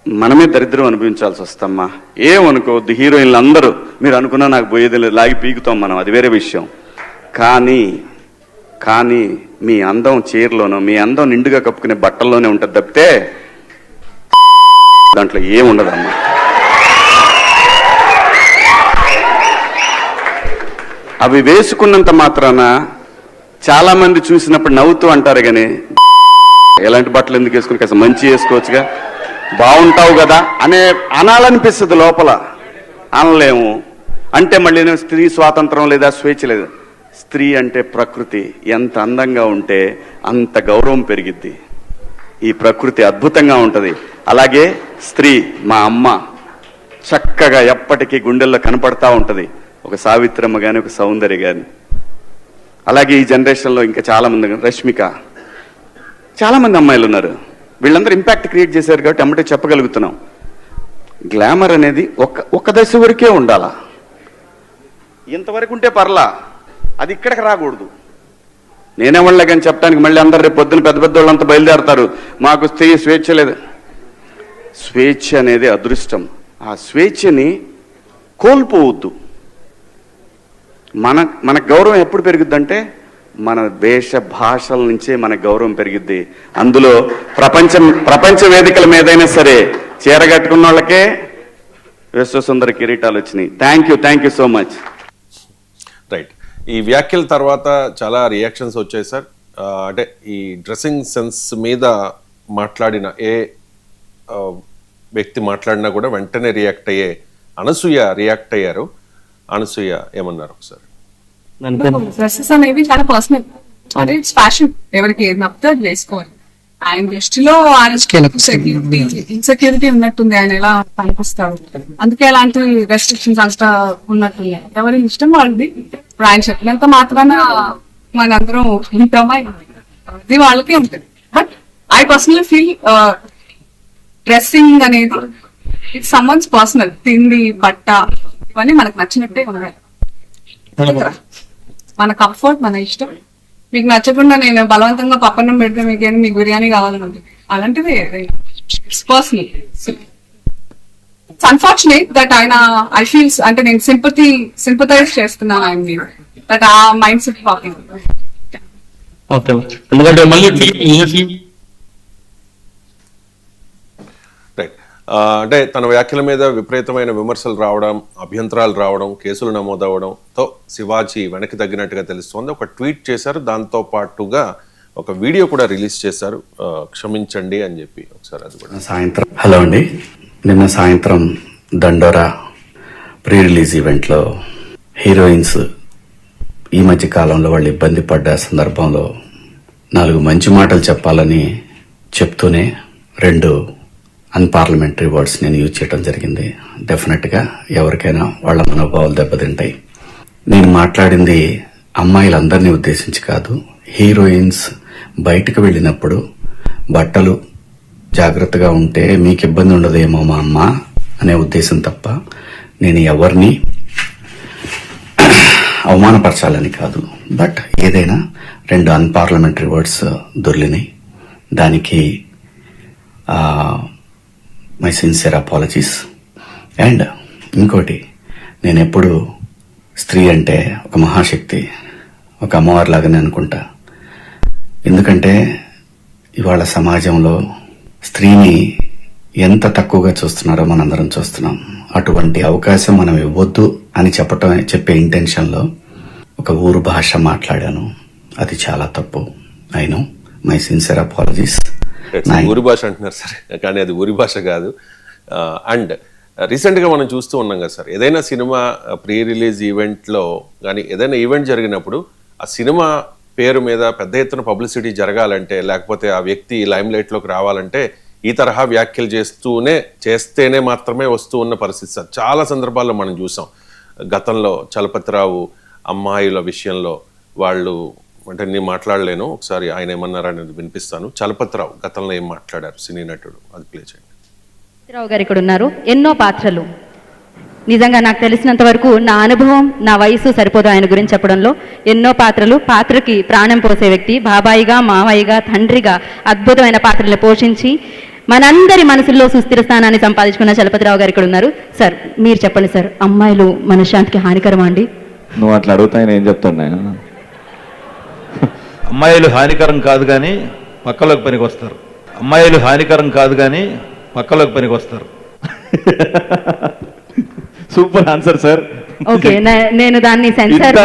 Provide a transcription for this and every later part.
మనమే దరిద్రం అనిపించాల్సి వస్తమ్మా. ఏమనుకోవద్దు, హీరోయిన్లు అందరూ మీరు అనుకున్నా నాకు పోయేది లేదు, లాగి పీకుతాం మనం, అది వేరే విషయం. కానీ మీ అందం చీరలోనో, మీ అందం నిండుగా కప్పుకునే బట్టల్లోనే ఉంటుంది తప్పితే దాంట్లో ఏముండదమ్మా. అవి వేసుకున్నంత మాత్రాన చాలా మంది చూసినప్పుడు నవ్వుతూ అంటారు, కానీ ఎలాంటి బట్టలు ఎందుకు వేసుకుని కాస్త మంచి వేసుకోవచ్చుగా, బాగుంటావు కదా అనాలనిపిస్తుంది లోపల. అనలేము. అంటే మళ్ళీ స్త్రీ స్వాతంత్రం లేదా స్వేచ్ఛ లేదు. స్త్రీ అంటే ప్రకృతి, ఎంత అందంగా ఉంటే అంత గౌరవం పెరిగిద్ది. ఈ ప్రకృతి అద్భుతంగా ఉంటుంది. అలాగే స్త్రీ మా అమ్మ చక్కగా ఎప్పటికీ గుండెల్లో కనపడతా ఉంటుంది, ఒక సావిత్రమ్మ కానీ ఒక సౌందర్య కానీ. అలాగే ఈ జనరేషన్లో ఇంకా చాలామంది, రష్మిక, చాలామంది అమ్మాయిలు ఉన్నారు. వీళ్ళందరూ ఇంపాక్ట్ క్రియేట్ చేశారు కాబట్టి అమ్మటే చెప్పగలుగుతున్నాం. గ్లామర్ అనేది ఒక దశ వరకే ఉండాలా, ఇంతవరకు ఉంటే పర్లా, అది ఇక్కడికి రాకూడదు. నేనేవాళ్ళ కానీ చెప్పడానికి మళ్ళీ అందరు రేపు పొద్దున పెద్ద పెద్ద వాళ్ళంతా బయలుదేరతారు, మాకు స్త్రీ స్వేచ్ఛ లేదు. స్వేచ్ఛ అనేది అదృష్టం. ఆ స్వేచ్ఛని కోల్పోవద్దు. మన గౌరవం ఎప్పుడు పెరుగుద్దంటే మన వేష భాషల నుంచే మన గౌరవం పెరిగిద్ది. అందులో ప్రపంచ వేదికల మీదైనా సరే చీరగట్టుకున్న వాళ్ళకే విశ్వసుందర కిరీటాలు వచ్చినాయి. Thank you so much. Right. ఈ వ్యాఖ్యల తర్వాత చాలా రియాక్షన్స్ వచ్చాయి సార్. అంటే ఈ డ్రెస్సింగ్ సెన్స్ మీద మాట్లాడిన ఏ వ్యక్తి మాట్లాడినా కూడా వెంటనే రియాక్ట్ అయ్యే అనసూయ రియాక్ట్ అయ్యారు. అనసూయ ఏమన్నారు ఒకసారి? డ్రెస్సెస్ అనేవి చాలా పర్సనల్, అంటే ఇట్స్ ఫ్యాషన్, ఎవరికి ఏది నప్పితే అది వేసుకోవాలి. ఆయన దృష్టిలో ఇన్సెక్యూరిటీ ఉన్నట్టుంది, ఆయన ఎలా కనిపిస్తాడు, అందుకే అలాంటి రెస్ట్రిక్షన్స్ అంతా ఉన్నట్టుంది. ఎవరి ఇష్టం వాళ్ళది. ఇప్పుడు ఆయన చెప్పినంత మాత్రాన మనందరం ఉంటామా, అది వాళ్ళకే ఉంటుంది. But I personally feel dressing అనేది ఇట్స్ సమ్వన్స్ పర్సనల్. తిండి, బట్ట ఇవన్నీ మనకు నచ్చినట్టే ఉండాలి. మన కంఫర్ట్, మన ఇష్టం. మీకు నచ్చకుండా నేను బలవంతంగా పప్పన్నం పెడితే మీకు బిర్యానీ కావాలని ఉంటుంది, అలాంటిది it's personal. It's unfortunate that ఆయన ఐ ఫీల్స్, అంటే నేను సింపథైజ్ చేస్తున్నాను ఆయన మీద, దట్ ఆ మైండ్ సెట్ పాపింగ్. అంటే తన వ్యాఖ్యల మీద విపరీతమైన విమర్శలు రావడం, అభ్యంతరాలు రావడం, కేసులు నమోదవడంతో శివాజీ వెనక్కి తగ్గినట్టుగా తెలుస్తోంది. ఒక ట్వీట్ చేశారు, దాంతో పాటుగా ఒక వీడియో కూడా రిలీజ్ చేశారు, క్షమించండి అని చెప్పి. ఒకసారి అది కూడా సాయంత్రం. హలో అండి, నిన్న సాయంత్రం దండోరా ప్రీ రిలీజ్ ఈవెంట్లో హీరోయిన్స్ ఈ మధ్య కాలంలో వాళ్ళు ఇబ్బంది పడ్డ సందర్భంలో 4 మంచి మాటలు చెప్పాలని చెప్తూనే 2 అన్పార్లమెంటరీ వర్డ్స్ నేను యూజ్ చేయడం జరిగింది. డెఫినెట్గా ఎవరికైనా వాళ్ళ మనోభావాలు దెబ్బతింటాయి. నేను మాట్లాడింది అమ్మాయిలందరినీ ఉద్దేశించి కాదు, హీరోయిన్స్ బయటకు వెళ్ళినప్పుడు బట్టలు జాగ్రత్తగా ఉంటే మీకు ఇబ్బంది ఉండదేమో మా అమ్మ అనే ఉద్దేశం తప్ప నేను ఎవరిని అవమానపరచాలని కాదు. బట్ ఏదైనా 2 అన్పార్లమెంటరీ వర్డ్స్ దొర్లినాయి. దానికి మై సిన్సియర్ అపాలజీస్. అండ్ ఇంకోటి, నేను ఎప్పుడు స్త్రీ అంటే ఒక మహాశక్తి, ఒక అమ్మవారి లాగానే అనుకుంటా. ఎందుకంటే ఇవాళ సమాజంలో స్త్రీని ఎంత తక్కువగా చూస్తున్నారో మనందరం చూస్తున్నాం. అటువంటి అవకాశం మనం ఇవ్వద్దు అని చెప్పే ఇంటెన్షన్లో ఒక ఊరు భాష మాట్లాడాను. అది చాలా తప్పు. I know, my sincere apologies. ఊరి భాష అంటున్నారు సరే, కానీ అది ఊరి భాష కాదు. అండ్ రీసెంట్గా మనం చూస్తూ ఉన్నాం కదా సార్, ఏదైనా సినిమా ప్రీ రిలీజ్ ఈవెంట్లో కానీ ఏదైనా ఈవెంట్ జరిగినప్పుడు ఆ సినిమా పేరు మీద పెద్ద ఎత్తున పబ్లిసిటీ జరగాలంటే, లేకపోతే ఆ వ్యక్తి లైమ్ లైట్లోకి రావాలంటే ఈ తరహా వ్యాఖ్యలు చేస్తేనే మాత్రమే వస్తూ ఉన్న పరిస్థితి సార్. చాలా సందర్భాల్లో మనం చూసాం. గతంలో చలపతిరావు అమ్మాయిల విషయంలో వాళ్ళు, అంటే నేను మాట్లాడలేను, ఒకసారి ఆయన ఏమన్నారనేది వినిపిస్తాను. చలపతిరావు గతంలో ఏం మాట్లాడారు, సినీ నటుడు, అది ప్లే చేయండి. చలపతిరావు గారు ఇక్కడ ఉన్నారు. ఎన్నో పాత్రలు, నిజంగా నాకు తెలిసినంత వరకు నా అనుభవం, నా వయసు సరిపోదు ఆయన గురించి చెప్పడంలో. ఎన్నో పాత్రకి ప్రాణం పోసే వ్యక్తి. బాబాయిగా, మావయ్యగా, తండ్రిగా అద్భుతమైన పాత్రలు పోషించి మనందరి మనసుల్లో సుస్థిర స్థానాన్ని సంపాదించుకున్న చలపతిరావు గారు ఇక్కడ ఉన్నారు. సార్ మీరు చెప్పండి సార్, అమ్మాయిలు మనశ్శాంతికి హానికరమా అండి? నువ్వు అట్లా అడుగుతాయని ఏం చెప్తాను నేను? అమ్మాయిలు హానికరం కాదు కానీ పక్కలోకి పనికి వస్తారు. అమ్మాయిలు హానికరం కాదు కానీ పక్కలోకి పనికి వస్తారు. Super answer sir. ఓకే, నేను దాన్ని సెన్సార్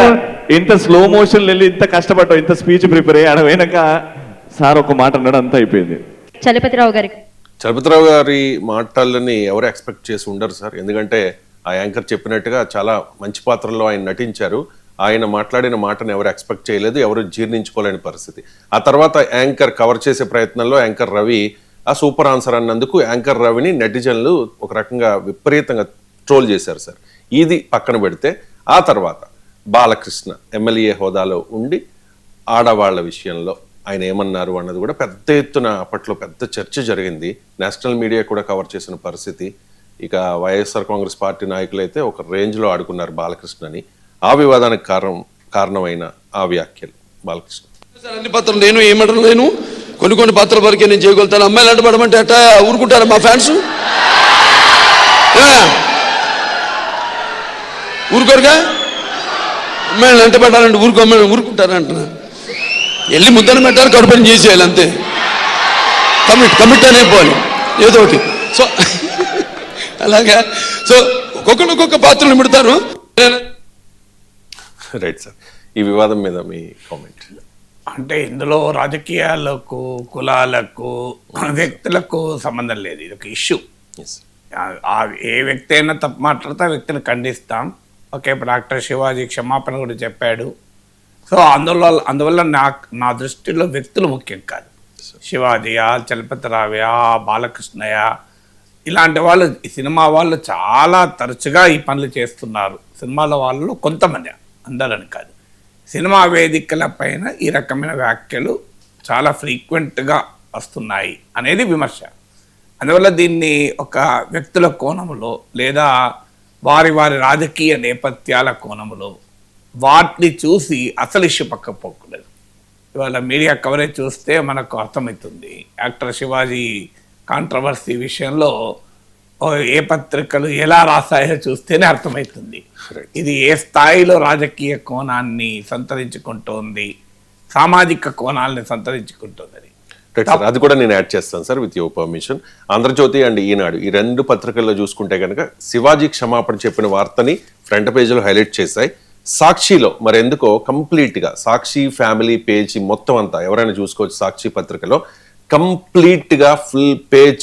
ఇంత స్లో మోషన్ వెళ్ళి ఇంత కష్టపడ్డావు, ఇంత స్పీచ్ ప్రిపేర్ అయ్యి ఆడపోయినాక సార్ ఒక మాట అన్నాడు, అంతా అయిపోయింది. చలపతిరావు గారికి చలపతిరావు గారి మాటలని ఎవరు ఎక్స్పెక్ట్ చేసి ఉండరు సార్. ఎందుకంటే ఆ యాంకర్ చెప్పినట్టుగా చాలా మంచి పాత్రలో ఆయన నటించారు. ఆయన మాట్లాడిన మాటను ఎవరు ఎక్స్పెక్ట్ చేయలేదు, ఎవరు జీర్ణించుకోలేని పరిస్థితి. ఆ తర్వాత యాంకర్ కవర్ చేసే ప్రయత్నంలో యాంకర్ రవి ఆ సూపర్ ఆన్సర్ అన్నందుకు యాంకర్ రవిని నెటిజన్లు ఒక రకంగా విపరీతంగా ట్రోల్ చేశారు సార్. ఇది పక్కన పెడితే ఆ తర్వాత బాలకృష్ణ ఎమ్మెల్యే హోదాలో ఉండి ఆడవాళ్ల విషయంలో ఆయన ఏమన్నారు అన్నది కూడా పెద్ద ఎత్తున అప్పట్లో పెద్ద చర్చ జరిగింది. నేషనల్ మీడియా కూడా కవర్ చేసిన పరిస్థితి. ఇక వైఎస్ఆర్ కాంగ్రెస్ పార్టీ నాయకులు అయితే ఒక రేంజ్లో ఆడుకున్నారు బాలకృష్ణని. ఆ వివాదానికి కారణమైన ఆ వ్యాఖ్యలు బాలకృష్ణ. అన్ని పాత్రలు నేను ఏమంటారు, నేను కొన్ని పాత్రల వరకే నేను చేయగలుగుతాను. అమ్మాయిలు అంటే పడమంటే అట్టా ఊరుకుంటారా మా ఫ్యాన్స్? ఊరుకోరుగా? అమ్మాయిలు అంటే పడాలంటే అమ్మాయిలు ఊరుకుంటారా అంటున్నా? వెళ్ళి ముద్దను పెట్టాలి, కడుపుని చేసేయాలి అంతే. కమిట్ అయిపోవాలి ఏదో ఒకటి. సో అలాగా సో ఒక్కొక్క పాత్రలు పెడతారు. రైట్ సార్, ఈ వివాదం మీద మీ కామెంట్. అంటే ఇందులో రాజకీయాలకు, కులాలకు, వ్యక్తులకు సంబంధం లేదు. ఇది ఒక ఇష్యూ. ఏ వ్యక్తి అయినా తప్పు మాట్లాడితే ఆ వ్యక్తిని ఖండిస్తాం. ఓకే, ఇప్పుడు డాక్టర్ శివాజీ క్షమాపణ కూడా చెప్పాడు. సో అందువల్ల నా దృష్టిలో వ్యక్తులు ముఖ్యం కాదు. శివాజీయా, చలపతిరావయా, బాలకృష్ణయ్య ఇలాంటి వాళ్ళు, సినిమా వాళ్ళు చాలా తరచుగా ఈ పనులు చేస్తున్నారు. సినిమాల వాళ్ళు కొంతమంది, అందరని కాదు. సినిమా వేదికల పైన ఈ రకమైన వ్యాఖ్యలు చాలా ఫ్రీక్వెంట్గా వస్తున్నాయి అనేది విమర్శ. అందువల్ల దీన్ని ఒక వ్యక్తుల కోణములో లేదా వారి రాజకీయ నేపథ్యాల కోణములో వాటిని చూసి అసలు ఇష్యూ పక్క పోకూడదు. ఇవాళ మీడియా కవరేజ్ చూస్తే మనకు అర్థమవుతుంది. యాక్టర్ శివాజీ కాంట్రవర్సీ విషయంలో ఏ పత్రికలు ఎలా రాసాయో చూస్తేనే అర్థమవుతుంది. ఇది ఏ స్థాయిలో రాజకీయ కోణాన్ని సంతరించుకుంటోంది, సామాజిక కోణాలని సంతరించుకుంటుంది. అది కూడా నేను యాడ్ చేస్తాను sir with your permission. Andhra Jyothi and ఈనాడు ఈ రెండు పత్రికల్లో చూసుకుంటే కనుక శివాజీ క్షమాపణ చెప్పిన వార్తని ఫ్రంట్ పేజీలో హైలైట్ చేశాయి. సాక్షిలో మరెందుకో కంప్లీట్గా సాక్షి ఫ్యామిలీ పేజీ మొత్తం అంతా ఎవరైనా చూసుకోవచ్చు. సాక్షి పత్రికలో కంప్లీట్గా ఫుల్ పేజ్